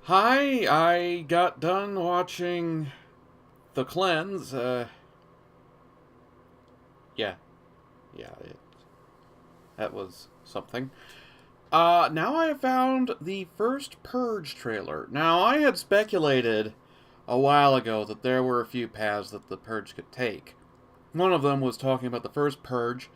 Hi, I got done watching The Cleanse. Yeah, yeah, that was something. Now I have found the first Purge trailer. Now, I had speculated a while ago that there were a few paths that the Purge could take. One of them was talking about the first Purge.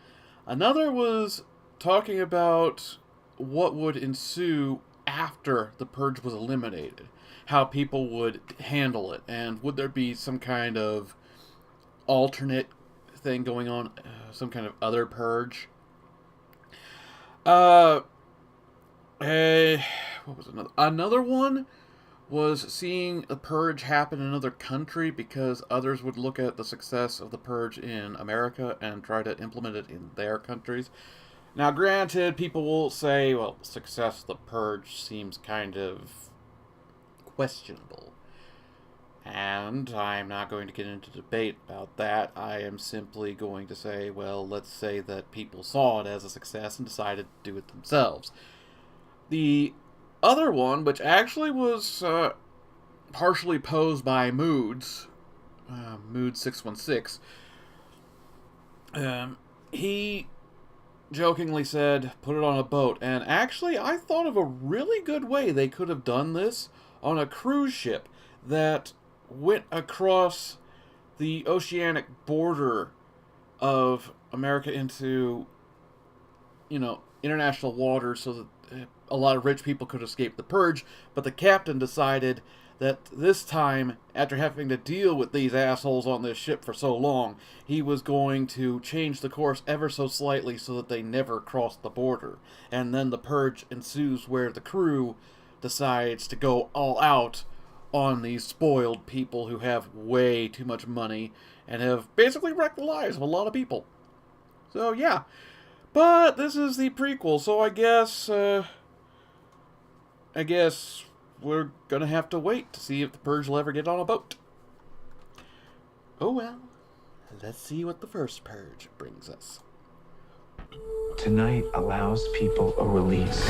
Another was talking about what would ensue after the Purge was eliminated. How people would handle it. And would there be some kind of alternate thing going on? Some kind of other Purge? Uh, what was another? Another one was seeing a purge happen in another country because others would look at the success of the purge in America and try to implement it in their countries. Now, granted, people will say, well, the success of the purge seems kind of questionable. And I'm not going to get into debate about that. I am simply going to say, well, let's say that people saw it as a success and decided to do it themselves. The other one, which actually was partially posed by Moods, Mood 616, he jokingly said, put it on a boat. And actually, I thought of a really good way they could have done this on a cruise ship that went across the oceanic border of America into, international waters so that a lot of rich people could escape the purge, but the captain decided that this time, after having to deal with these assholes on this ship for so long, he was going to change the course ever so slightly so that they never crossed the border. And then the purge ensues where the crew decides to go all out on these spoiled people who have way too much money and have basically wrecked the lives of a lot of people. So, yeah. But this is the prequel, so I guess we're gonna have to wait to see if the Purge will ever get on a boat. Oh well, let's see what the first Purge brings us. Tonight allows people a release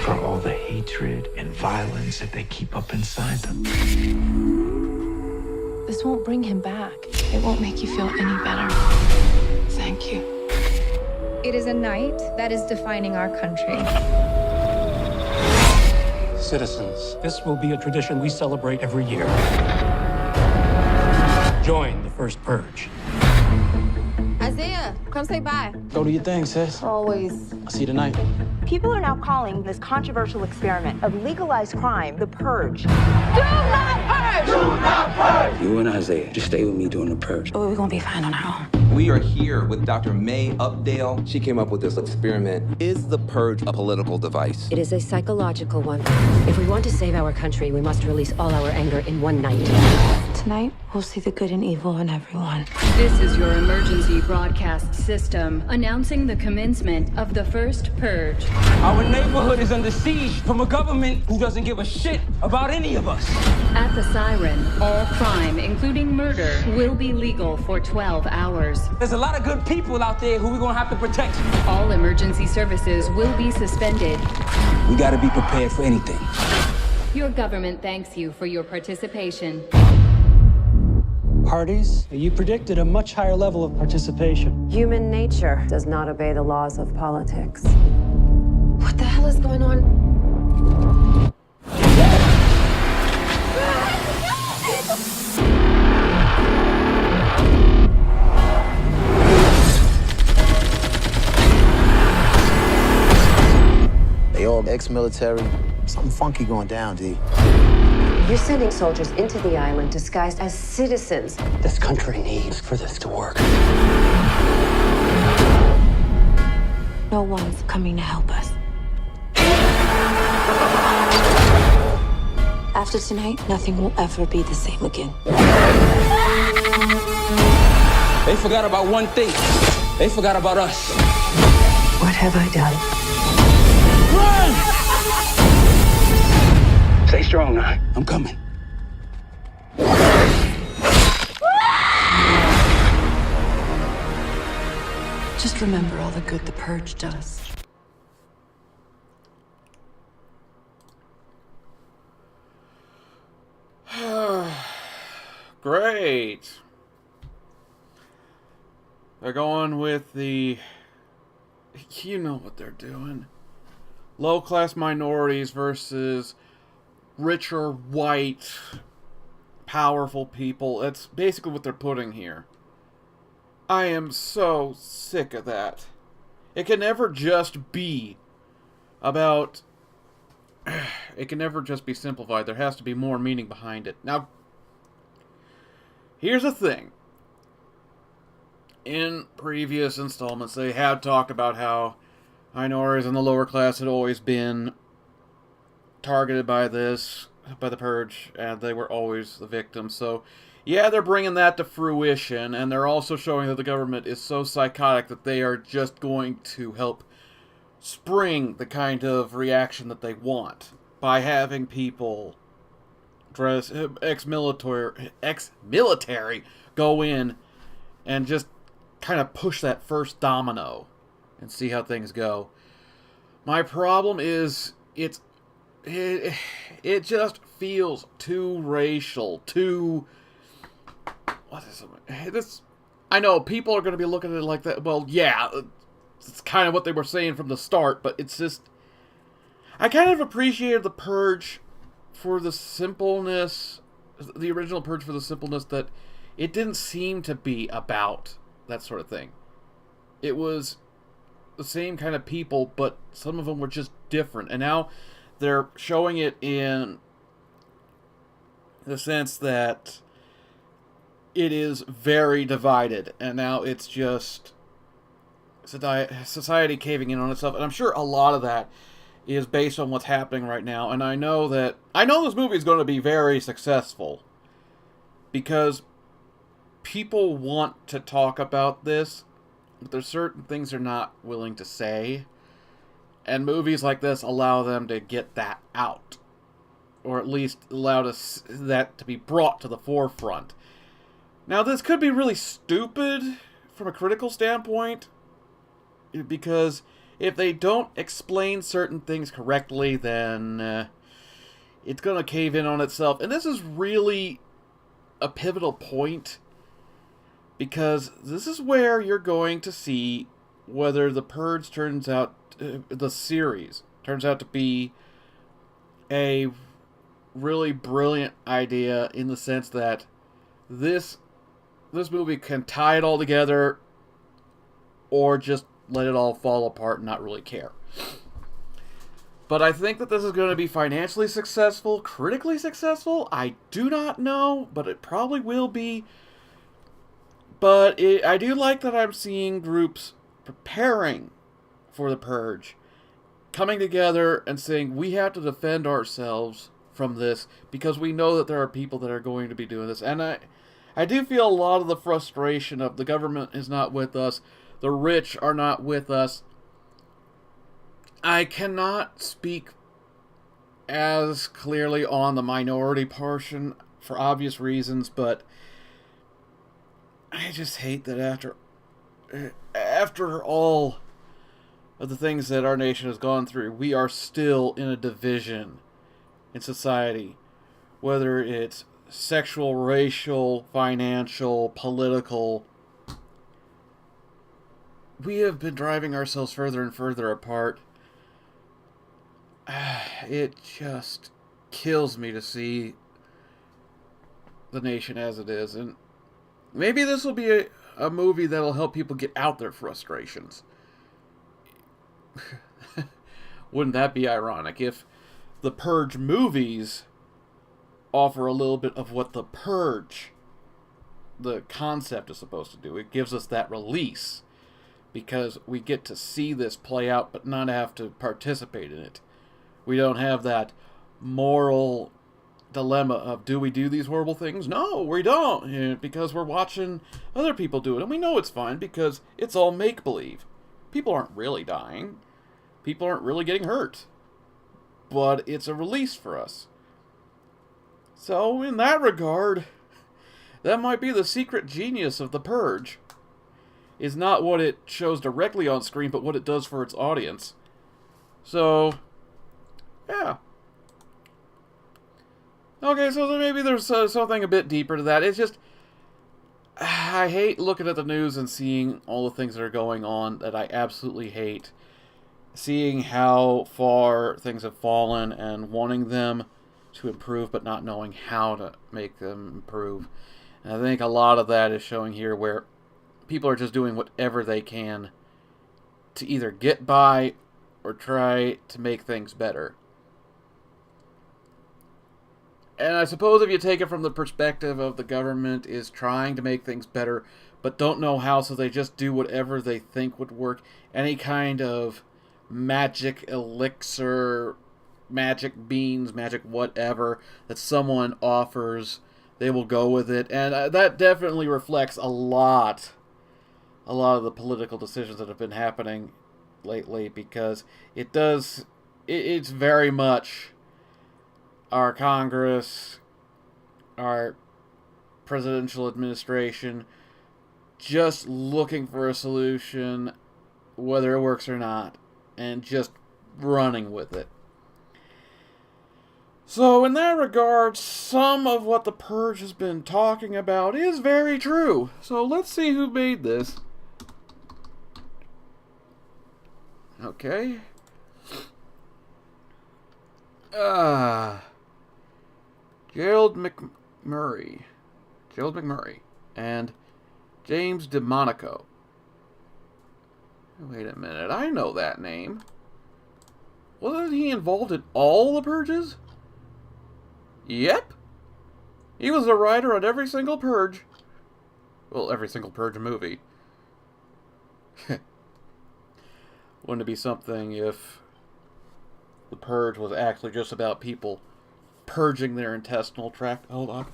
for all the hatred and violence that they keep up inside them. This won't bring him back. It won't make you feel any better. Thank you. It is a night that is defining our country. Citizens, this will be a tradition we celebrate every year. Join the first Purge. Isaiah, come say bye. Go do your thing, sis. Always. I'll see you tonight. People are now calling this controversial experiment of legalized crime the Purge. Do not purge! Do not purge! You and Isaiah, just stay with me during the purge. Oh, we're gonna be fine on our own. We are here with Dr. May Updale. She came up with this experiment. Is the purge a political device? It is a psychological one. If we want to save our country, we must release all our anger in one night. Tonight, we'll see the good and evil in everyone. This is your emergency broadcast system announcing the commencement of the first Purge. Our neighborhood is under siege from a government who doesn't give a shit about any of us. At the siren, all crime, including murder, will be legal for 12 hours. There's a lot of good people out there who we're gonna have to protect. All emergency services will be suspended. We gotta be prepared for anything. Your government thanks you for your participation. Parties, you predicted a much higher level of participation. Human nature does not obey the laws of politics. What the hell is going on? They all ex-military. Something funky going down, D. You're sending soldiers into the island disguised as citizens. This country needs for this to work. No one's coming to help us. After tonight, nothing will ever be the same again. They forgot about one thing. They forgot about us. What have I done? Run! Stay strong now. I'm coming. Just remember all the good the Purge does. Great. They're going with the... You know what they're doing. Low-class minorities versus richer, white, powerful people. That's basically what they're putting here. I am so sick of that. It can never just be about... It can never just be simplified. There has to be more meaning behind it. Now, here's the thing. In previous installments, they had talked about how minorities in the lower class had always been targeted by the Purge, and they were always the victims. So, yeah, they're bringing that to fruition, and they're also showing that the government is so psychotic that they are just going to help spring the kind of reaction that they want by having people dress ex-military go in and just kind of push that first domino and see how things go. My problem is it just feels too racial, too... What is it? This, I know people are going to be looking at it like that. Well, yeah, it's kind of what they were saying from the start, but it's just... I kind of appreciated the Purge for the simpleness, the original Purge for the simpleness that it didn't seem to be about that sort of thing. It was the same kind of people, but some of them were just different. And now they're showing it in the sense that it is very divided, and now it's just society caving in on itself. And I'm sure a lot of that is based on what's happening right now. And I know this movie is going to be very successful because people want to talk about this, but there's certain things they're not willing to say. And movies like this allow them to get that out. Or at least allow that to be brought to the forefront. Now, this could be really stupid from a critical standpoint, because if they don't explain certain things correctly, then it's going to cave in on itself. And this is really a pivotal point, because this is where you're going to see whether the Purge the series turns out to be a really brilliant idea, in the sense that this movie can tie it all together, or just let it all fall apart and not really care. But I think that this is going to be financially successful, critically successful. I do not know, but it probably will be. But I do like that I'm seeing groups preparing for the Purge, coming together and saying, we have to defend ourselves from this, because we know that there are people that are going to be doing this. And I do feel a lot of the frustration of the government is not with us, the rich are not with us. I cannot speak as clearly on the minority portion for obvious reasons, but I just hate that after all of the things that our nation has gone through, we are still in a division in society, whether it's sexual, racial, financial, political. We have been driving ourselves further and further apart. It just kills me to see the nation as it is. And maybe this will be a movie that'll help people get out their frustrations. Wouldn't that be ironic if the Purge movies offer a little bit of what the Purge, the concept, is supposed to do? It gives us that release, because we get to see this play out but not have to participate in it. We don't have that moral dilemma of, do we do these horrible things? No, we don't, because we're watching other people do it, and we know it's fine because it's all make-believe. People aren't really dying. People aren't really getting hurt. But it's a release for us. So, in that regard, that might be the secret genius of the Purge. Is not what it shows directly on screen, but what it does for its audience. So, yeah. Okay, so maybe there's something a bit deeper to that. It's just, I hate looking at the news and seeing all the things that are going on that I absolutely hate. Seeing how far things have fallen and wanting them to improve but not knowing how to make them improve. And I think a lot of that is showing here where people are just doing whatever they can to either get by or try to make things better. And I suppose if you take it from the perspective of the government is trying to make things better, but don't know how, so they just do whatever they think would work. Any kind of magic elixir, magic beans, magic whatever that someone offers, they will go with it. And that definitely reflects a lot of the political decisions that have been happening lately, because it's very much our Congress, our presidential administration, just looking for a solution, whether it works or not, and just running with it. So in that regard, some of what the Purge has been talking about is very true. So let's see who made this. Okay. Gerald McMurray, and James DeMonico. Wait a minute, I know that name. Wasn't he involved in all the Purges? Yep. He was a writer on every single Purge. Well, every single Purge movie. Wouldn't it be something if the Purge was actually just about people purging their intestinal tract? Hold on.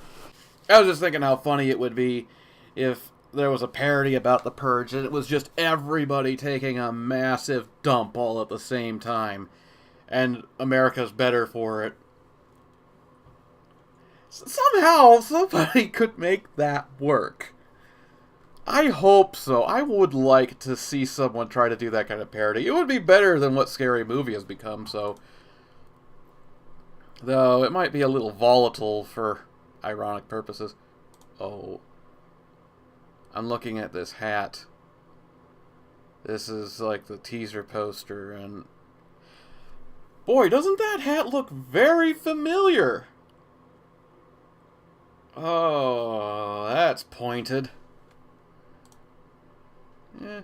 I was just thinking how funny it would be if there was a parody about the Purge and it was just everybody taking a massive dump all at the same time. And America's better for it. Somehow, somebody could make that work. I hope so. I would like to see someone try to do that kind of parody. It would be better than what Scary Movie has become, so... Though, it might be a little volatile for ironic purposes. Oh. I'm looking at this hat. This is like the teaser poster, and... Boy, doesn't that hat look very familiar? Oh, that's pointed. Yeah.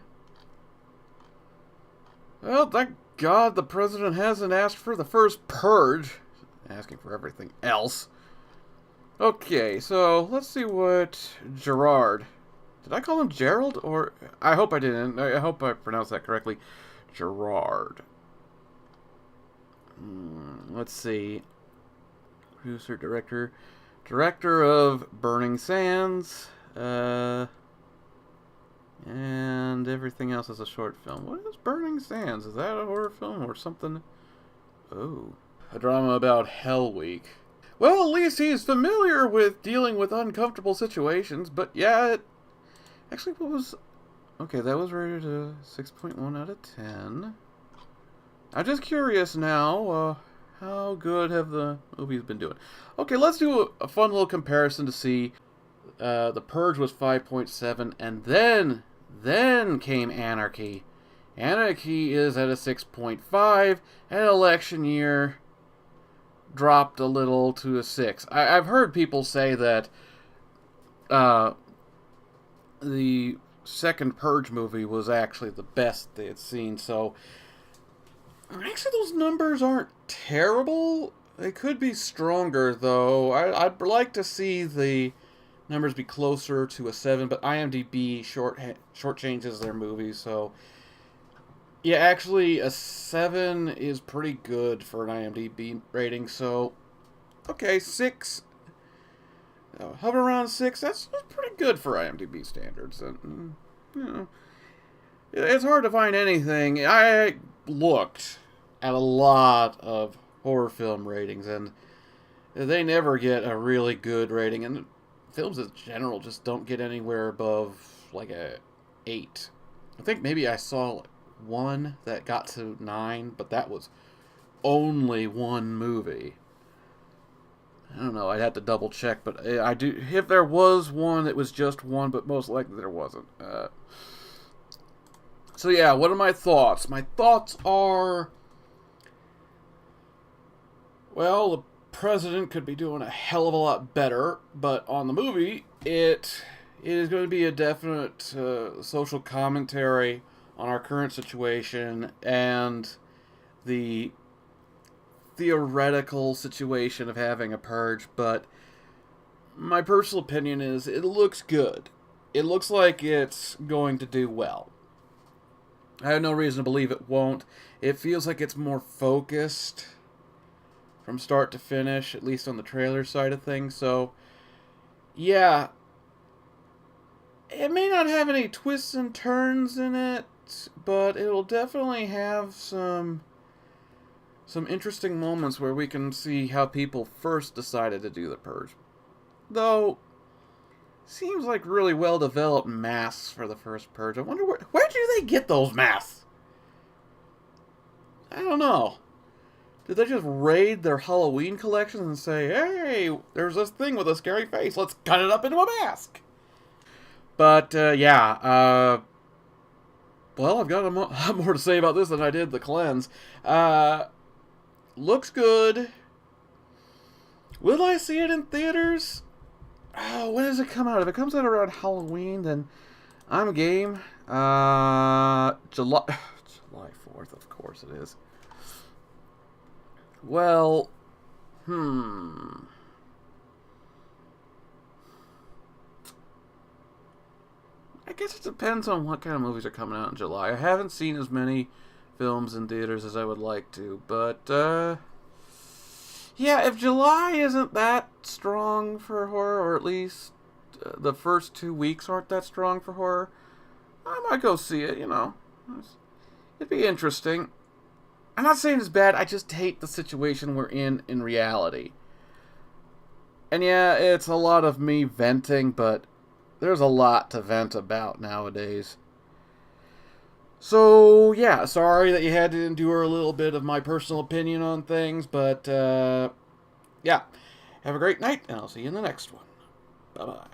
Well, thank God the president hasn't asked for the first Purge. Asking for everything else. Okay, so let's see what Gerard... Did I call him Gerald? Or... I hope I didn't. I hope I pronounced that correctly. Gerard. Let's see. Producer, director... Director of Burning Sands. And everything else is a short film. What is Burning Sands? Is that a horror film or something? Oh. A drama about Hell Week. Well, at least he's familiar with dealing with uncomfortable situations, but yeah, actually, what was... Okay, that was rated a 6.1 out of 10. I'm just curious now, how good have the movies been doing? Okay, let's do a fun little comparison to see. The Purge was 5.7, and then came Anarchy. Anarchy is at a 6.5, and Election Year dropped a little to a 6. I've heard people say that the second Purge movie was actually the best they had seen, so actually those numbers aren't terrible. They could be stronger, though. I'd like to see the numbers be closer to a 7, but IMDb short changes their movies, so yeah, actually a 7 is pretty good for an IMDb rating, so okay, 6, hover around 6, that's pretty good for IMDb standards, and you know, it's hard to find anything. I looked at a lot of horror film ratings, and they never get a really good rating, and films in general just don't get anywhere above like a 8. I think maybe I saw one that got to 9, but that was only one movie. I don't know. I'd have to double check, but I do. If there was one, it was just one, but most likely there wasn't. So yeah, what are my thoughts? My thoughts are, well, the president could be doing a hell of a lot better, but on the movie, it is going to be a definite social commentary on our current situation and the theoretical situation of having a purge, but my personal opinion is it looks good. It looks like it's going to do well. I have no reason to believe it won't. It feels like it's more focused from start to finish, at least on the trailer side of things. So, yeah. It may not have any twists and turns in it, but it'll definitely have some interesting moments where we can see how people first decided to do the Purge. Though, seems like really well-developed masks for the first Purge. I wonder where do they get those masks? I don't know. Did they just raid their Halloween collections and say, hey, there's this thing with a scary face, let's cut it up into a mask? But, yeah, well, I've got a lot more to say about this than I did the cleanse. Looks good. Will I see it in theaters? Oh, when does it come out? If it comes out around Halloween, then I'm game. July 4th, of course it is. Well, I guess it depends on what kind of movies are coming out in July. I haven't seen as many films in theaters as I would like to, but, yeah, if July isn't that strong for horror, or at least the first 2 weeks aren't that strong for horror, I might go see it, you know. It'd be interesting. I'm not saying it's bad, I just hate the situation we're in reality. And yeah, it's a lot of me venting, but there's a lot to vent about nowadays. So, yeah, sorry that you had to endure a little bit of my personal opinion on things, but, yeah. Have a great night, and I'll see you in the next one. Bye-bye.